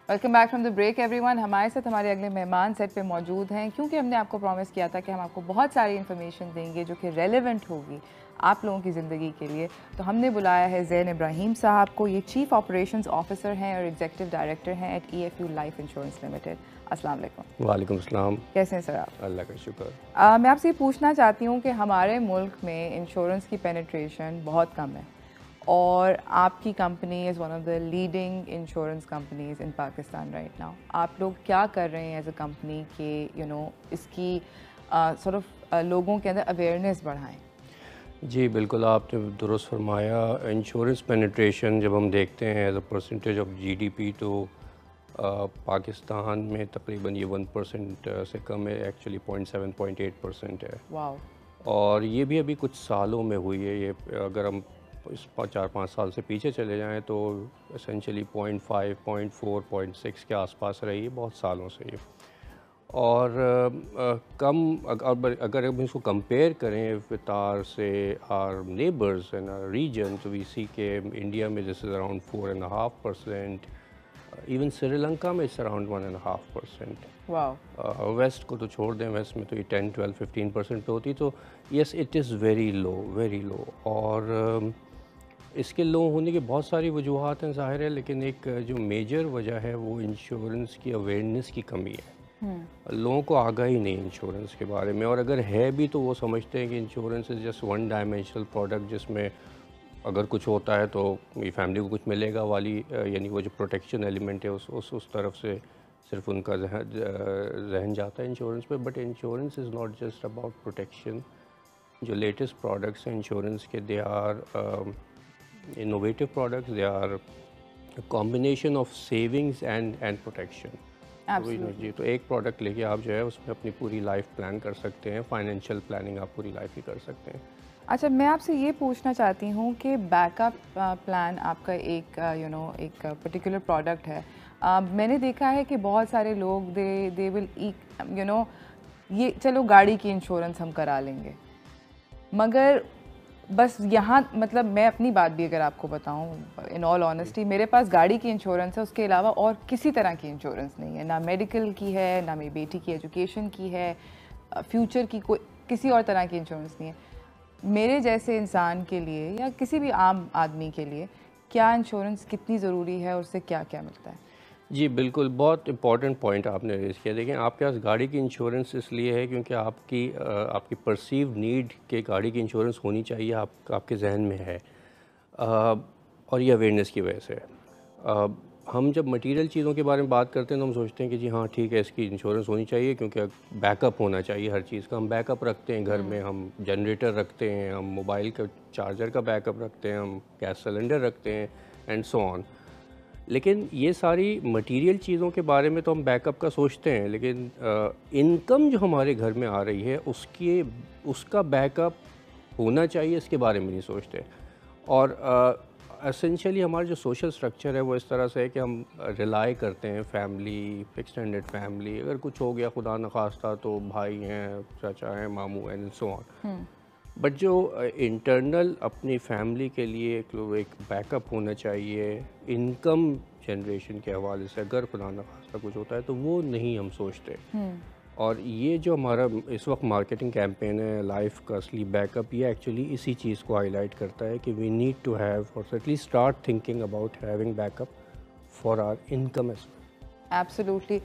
Welcome back from the break everyone. हमारे साथ हमारे अगले मेहमान सेट पे मौजूद हैं, क्योंकि हमने आपको प्रॉमिस किया था कि हम आपको बहुत सारी इन्फॉर्मेशन देंगे जो कि रेलेवेंट होगी आप लोगों की ज़िंदगी के लिए। तो हमने बुलाया है ज़ैन इब्राहिम साहब को। ये चीफ़ ऑपरेशंस ऑफिसर हैं और एग्जीक्यूटिव डायरेक्टर हैं at EFU life insurance limited. अस्सलाम वालेकुम। वालेकुम अस्सलाम। कैसे हैं सर आप? अल्लाह का शुक्र। मैं आपसे ये पूछना चाहती हूँ कि हमारे मुल्क में इंश्योरेंस की पेनिट्रेशन बहुत कम है और आपकी company is one of the leading insurance companies in Pakistan right now. आप लोग क्या कर रहे हैं एज अ कंपनी के इसकी सॉर्ट ऑफ लोगों के अंदर अवेयरनेस बढ़ाएं? जी बिल्कुल, आपने दुरुस्त फरमाया। इंश्योरेंस पेनिट्रेशन जब हम देखते हैं as a percentage of GDP तो पाकिस्तान में तकरीबन ये 1% से कम है। एक्चुअली 0.7-0.8% है। वाओ। और ये भी अभी कुछ सालों में हुई है। ये अगर हम इस 4-5 साल से पीछे चले जाएं तो एसेंशली 0.5, 0.4, 0.6 के आसपास रही है बहुत सालों से ये। और अगर हम इसको कंपेयर करें विद आर से our neighbours in our region तो वी सी के इंडिया में this is around 4.5%। Even Sri Lanka में इट्स अराउंड 1.5%। वाओ। वेस्ट को तो छोड़ दें, वेस्ट में तो ये 10, 12, 15% पे होती। तो yes it is very low, very low. और इसके लो होने की बहुत सारी वजूहत हैं ज़ाहिर है, लेकिन एक जो मेजर वजह है वो इंश्योरेंस की अवेयरनेस की कमी है। लोगों को आगाही नहीं इंश्योरेंस के बारे में, और अगर है भी तो वो समझते हैं कि insurance is just one dimensional product जिसमें अगर कुछ होता है तो ये फैमिली को कुछ मिलेगा वाली, यानी वो जो प्रोटेक्शन एलिमेंट है उस तरफ से सिर्फ उनका जहन जाता है इंश्योरेंस पे। But insurance is not just about protection. जो लेटेस्ट प्रोडक्ट्स हैं इंश्योरेंस के, they are innovative products, they are combination of savings and protection. जी, तो एक प्रोडक्ट लेके आप जो है उसमें अपनी पूरी लाइफ प्लान कर सकते हैं। फाइनेंशियल प्लानिंग आप पूरी लाइफ ही कर सकते हैं। अच्छा, मैं आपसे ये पूछना चाहती हूँ कि बैकअप प्लान आपका एक एक पर्टिकुलर प्रोडक्ट है। मैंने देखा है कि बहुत सारे लोग दे विल ये चलो गाड़ी की इंश्योरेंस हम करा लेंगे, मगर बस यहाँ मतलब मैं अपनी बात भी अगर आपको बताऊँ इन ऑल ऑनेस्टी, मेरे पास गाड़ी की इंश्योरेंस है, उसके अलावा और किसी तरह की इंश्योरेंस नहीं है। ना मेडिकल की है, ना मेरी बेटी की एजुकेशन की है, फ्यूचर की कोई किसी और तरह की इंश्योरेंस नहीं है। मेरे जैसे इंसान के लिए या किसी भी आम आदमी के लिए क्या इंश्योरेंस कितनी ज़रूरी है और उससे क्या क्या मिलता है? जी बिल्कुल, बहुत इंपॉर्टेंट पॉइंट आपने रेज़ किया। देखें, आपके पास गाड़ी की इंश्योरेंस इसलिए है क्योंकि आपकी परसीव नीड के गाड़ी की इंश्योरेंस होनी चाहिए आपके जहन में है। और ये अवेयरनेस की वजह से है। हम जब मटेरियल चीज़ों के बारे में बात करते हैं तो हम सोचते हैं कि जी हाँ ठीक है, इसकी इंश्योरेंस होनी चाहिए क्योंकि बैकअप होना चाहिए हर चीज़ का। हम बैकअप रखते हैं घर में, हम जनरेटर रखते हैं, हम मोबाइल का चार्जर का बैकअप रखते हैं, हम गैस सिलेंडर रखते हैं एंड सो ऑन। लेकिन ये सारी मटेरियल चीज़ों के बारे में तो हम बैकअप का सोचते हैं, लेकिन इनकम जो हमारे घर में आ रही है उसका बैकअप होना चाहिए, इसके बारे में नहीं सोचते। और एसेंशियली हमारा जो सोशल स्ट्रक्चर है वो इस तरह से है कि हम रिलाई करते हैं फैमिली, एक्सटेंडेड फैमिली। अगर कुछ हो गया खुदा न खास्ता तो भाई हैं, चाचा हैं, मामू एंड सो ऑन। बट जो इंटरनल अपनी फैमिली के लिए एक बैकअप होना चाहिए इनकम जनरेशन के हवाले से, अगर खुदा न खास्ता कुछ होता है तो वो नहीं हम सोचते। और ये जो हमारा इस वक्त मार्केटिंग कैंपेन है लाइफ का असली बैकअप, ये एक्चुअली इसी चीज़ को हाईलाइट करता है कि we need to have or at least start thinking about having backup for our income as well. Absolutely.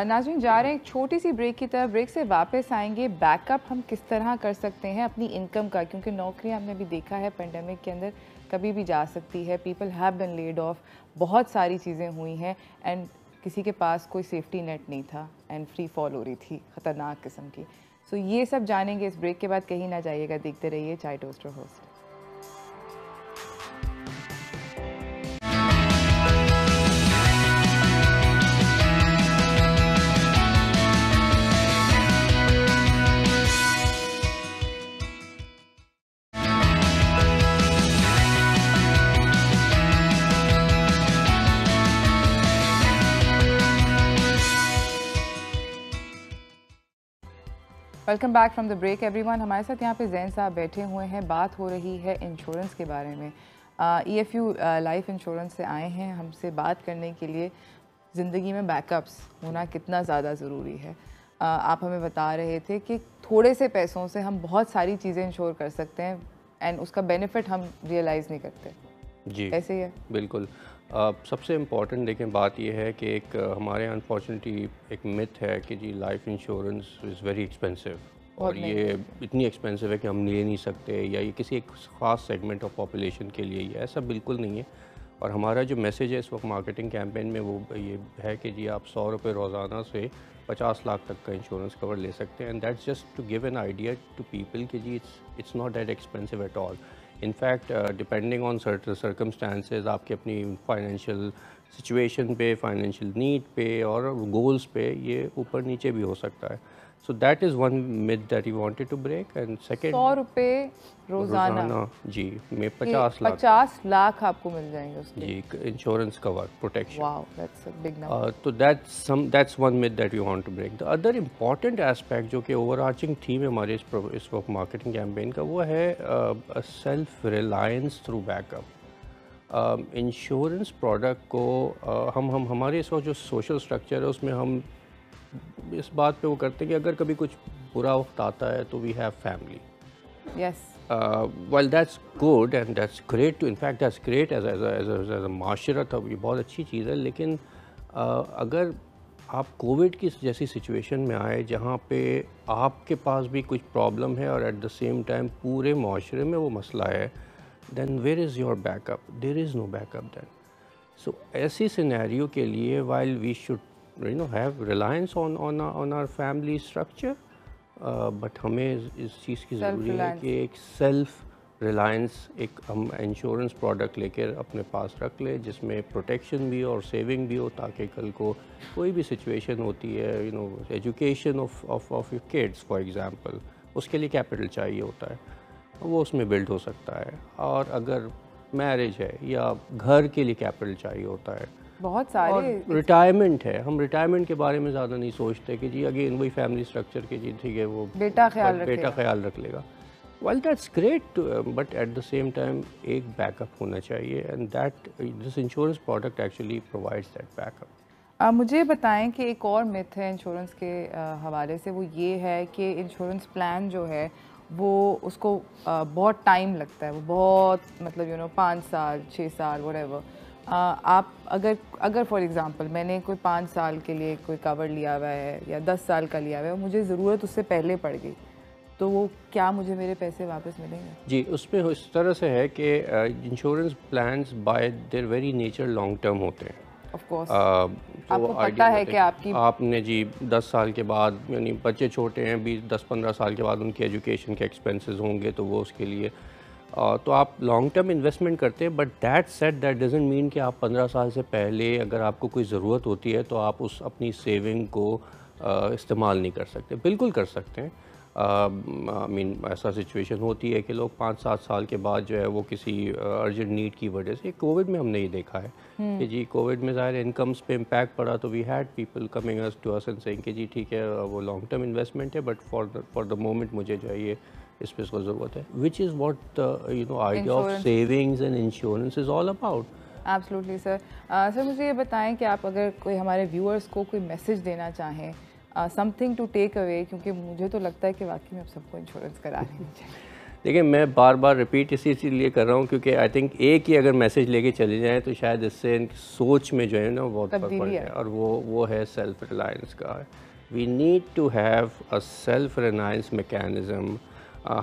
नाज़रीन, जा रहे हैं एक छोटी सी ब्रेक की तरफ। ब्रेक से वापस आएंगे, बैकअप हम किस तरह कर सकते हैं अपनी इनकम का, क्योंकि नौकरियां हमने भी देखा है पेंडेमिक के अंदर कभी भी जा सकती है। People have been laid off, बहुत सारी चीज़ें हुई हैं एंड किसी के पास कोई सेफ्टी नेट नहीं था एंड फ्री फॉल हो रही थी ख़तरनाक किस्म की। सो ये सब जानेंगे इस ब्रेक के बाद। कहीं ना जाइएगा, देखते रहिए Chai toaster host. Welcome back from the break everyone. हमारे साथ यहाँ पे ज़ैन साहब बैठे हुए हैं। बात हो रही है इंश्योरेंस के बारे में। EFU लाइफ इंश्योरेंस से आए हैं हमसे बात करने के लिए। زندگی میں بیک اپس ہونا کتنا زیادہ ضروری ہے. آپ ہمیں بتا رہے تھے کہ تھوڑے سے پیسوں سے ہم بہت ساری چیزیں انشور کر سکتے ہیں اینڈ اس کا بینیفٹ ہم ریئلائز نہیں کرتے. جی ایسے ہی ہے بالکل. سب سے امپورٹنٹ دیکھیں بات یہ ہے کہ ایک ہمارے یہاں انفارچونیٹلی ایک مت ہے کہ جی life insurance is very expensive, اور یہ اتنی ایکسپینسو ہے کہ ہم لے نہیں سکتے, یا یہ کسی ایک خاص سیگمنٹ آف پاپولیشن کے لیے. یہ ایسا بالکل نہیں ہے. اور ہمارا جو میسیج ہے اس وقت مارکیٹنگ کیمپین میں وہ یہ ہے کہ جی آپ 100 روپے روزانہ سے 50 لاکھ تک کا انشورنس کور لے سکتے ہیں. And that's just to give an idea to people کہ جی it's not that expensive at all. In fact depending on circumstances آپ کی اپنی فائنینشیل سچویشن پہ, فائنینشیل نیڈ پہ اور گولز پہ یہ اوپر نیچے بھی ہو سکتا ہے. So that is one myth that you wanted to break. And second 100 روپے روزانہ جی میں 50 لاکھ آپ کو مل جائیں گے اس کے. جی insurance cover protection. Wow that's a big number. تو that's one myth that we want to break. The other important aspect جو کہ اوور آرچنگ تھیم ہے ہمارے اس وقت مارکیٹنگ کیمپین کا, وہ ہے self Reliance through back up. Insurance product کو ہمارے اس وقت جو سوشل اسٹرکچر ہے اس میں ہم اس بات پہ وہ کرتے ہیں کہ اگر کبھی کچھ برا وقت آتا ہے تو we have family. Yes well that's good and that's great too, in fact that's great as a معاشرت, اب یہ بہت اچھی چیز ہے. لیکن اگر آپ کووڈ کی جیسی سچویشن میں آئے جہاں پہ آپ کے پاس بھی کچھ پرابلم ہے اور ایٹ دا سیم ٹائم پورے معاشرے میں وہ مسئلہ ہے, then where is your backup? There is no backup then. So ایسی سینیریو کے لیے while we should have reliance on our family structure, but ہمیں اس چیز کی ضروری ہے کہ ایک سیلف ریلائنس ایک ہم انشورنس پروڈکٹ لے کر اپنے پاس رکھ لیں جس میں پروٹیکشن بھی ہو اور سیونگ بھی ہو, تاکہ کل کو کوئی بھی سچویشن ہوتی ہے education of your kids for example, اس کے لیے کیپٹل چاہیے ہوتا ہے, وہ اس میں بلڈ ہو سکتا ہے. اور اگر میرج ہے یا گھر کے لیے کیپٹل چاہیے ہوتا ہے, بہت سارے. ریٹائرمنٹ ہے, ہم ریٹائرمنٹ کے بارے میں زیادہ نہیں سوچتے کہ جی اگین وہی فیملی اسٹرکچر کے جی ٹھیک ہے وہ بیٹا خیال رکھ لے گا. Well that's great, but at the same time ایک بیک اپ ہونا چاہیے, and that this insurance product actually provides that backup. مجھے بتائیں کہ ایک اور میتھ ہے انشورنس کے حوالے سے, وہ یہ ہے کہ انشورنس پلان جو ہے وہ اس کو بہت ٹائم لگتا ہے, وہ بہت مطلب 5 سال 6 سال وٹ ایور. آپ اگر فار ایگزامپل میں نے کوئی 5 سال کے لیے کوئی کور لیا ہوا ہے یا 10 سال کا لیا ہوا ہے, مجھے ضرورت اس سے پہلے پڑ گئی, تو وہ کیا مجھے میرے پیسے واپس ملیں گے؟ جی اس میں اس طرح سے ہے کہ insurance plans by their very nature long term ہوتے ہیں. آف کورس آپ کو پتہ ہے کہ آپ نے جی 10 سال کے بعد, یعنی بچے چھوٹے ہیں 10-15 سال کے بعد ان کی ایجوکیشن کے ایکسپینسز ہوں گے, تو وہ اس کے لیے تو آپ لانگ ٹرم انویسٹمنٹ کرتے ہیں. But that set that doesn't mean کہ آپ 15 سال سے پہلے اگر آپ کو کوئی ضرورت ہوتی ہے تو آپ اس اپنی سیونگ کو استعمال نہیں کر سکتے. بالکل کر سکتے ہیں. ایسا سچویشن ہوتی ہے کہ لوگ 5-7 سال کے بعد جو ہے وہ کسی ارجنٹ نیڈ کی وجہ سے, کووڈ میں ہم نے یہ دیکھا ہے کہ جی کووڈ میں ظاہر انکمس پہ امپیکٹ پڑا, تو we had people coming us to us and seeing کہ جی ٹھیک ہے وہ لانگ ٹرم انویسٹمنٹ ہے, بٹ فار دا مومنٹ مجھے جو ہے یہ اس پہ اس کو ضرورت ہے, which is what idea of savings and insurance is all about. Absolutely sir. Sir مجھے یہ بتائیں کہ آپ اگر کوئی ہمارے ویورس کو کوئی میسیج دینا چاہیں, سم تھنگ ٹو ٹیک اوے, کیونکہ مجھے تو لگتا ہے کہ واقعی میں اب سب کو انشورنس کرا لینی چاہیے. دیکھیں میں بار بار ریپیٹ اسی لیے کر رہا ہوں کیونکہ آئی تھنک ایک ہی اگر میسیج لے کے چلے جائیں تو شاید اس سے ان کی سوچ میں جو ہے نا بہت فرق پڑ جائے, اور وہ ہے سیلف ریلائنس کا. We need to have a self reliance mechanism.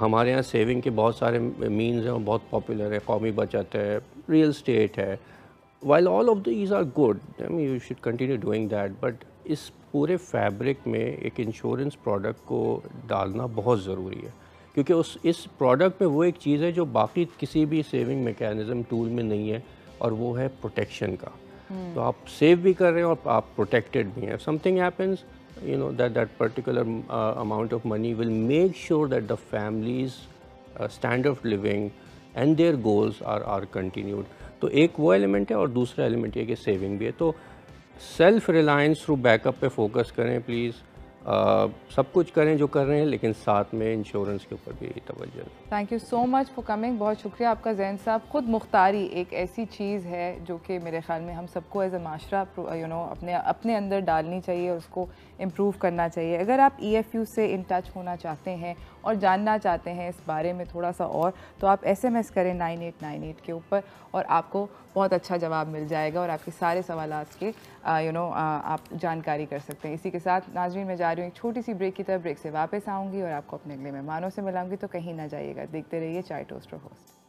ہمارے یہاں سیونگ کے بہت سارے مینز ہیں, بہت پاپولر ہے, قومی بچت ہے, ریئل اسٹیٹ ہے. while all of these are good, I mean you should continue doing that, but اس پورے فیبرک میں ایک انشورنس پروڈکٹ کو ڈالنا بہت ضروری ہے, کیونکہ اس پروڈکٹ میں وہ ایک چیز ہے جو باقی کسی بھی سیونگ میکینزم ٹول میں نہیں ہے, اور وہ ہے پروٹیکشن کا. تو آپ سیو بھی کر رہے ہیں اور آپ پروٹیکٹڈ بھی ہیں. Some thing happens that particular amount of money will make sure that the family's standard of living and their goals are continued. تو ایک وہ ایلیمنٹ ہے, اور دوسرا ایلیمنٹ یہ کہ سیونگ بھی ہے. تو self Reliance through back up پہ فوکس کریں پلیز. सब कुछ करें जो कर रहे हैं, लेकिन साथ में इंश्योरेंस के ऊपर भी तवज्जो। Thank you so much for coming, बहुत शुक्रिया आपका ज़ैन साहब। ख़ुद मुख्तारी एक ऐसी चीज़ है जो कि मेरे ख़्याल में हम सबको एज अ माशरा अपने अंदर डालनी चाहिए और उसको इम्प्रूव करना चाहिए। अगर आप EFU से इन टच होना चाहते हैं और जानना चाहते हैं इस बारे में थोड़ा सा और, तो आप SMS करें 9898 के ऊपर और आपको बहुत अच्छा जवाब मिल जाएगा और आपके सारे सवालात के आप जानकारी कर सकते हैं। इसी के साथ नाज़रीन मैं जा रही हूँ एक छोटी सी ब्रेक की तरफ, ब्रेक से वापस आऊँगी और आपको अपने अगले मेहमानों से मिलाऊंगी, तो कहीं ना जाइएगा, देखते रहिए चाय टोस्ट और होस्ट।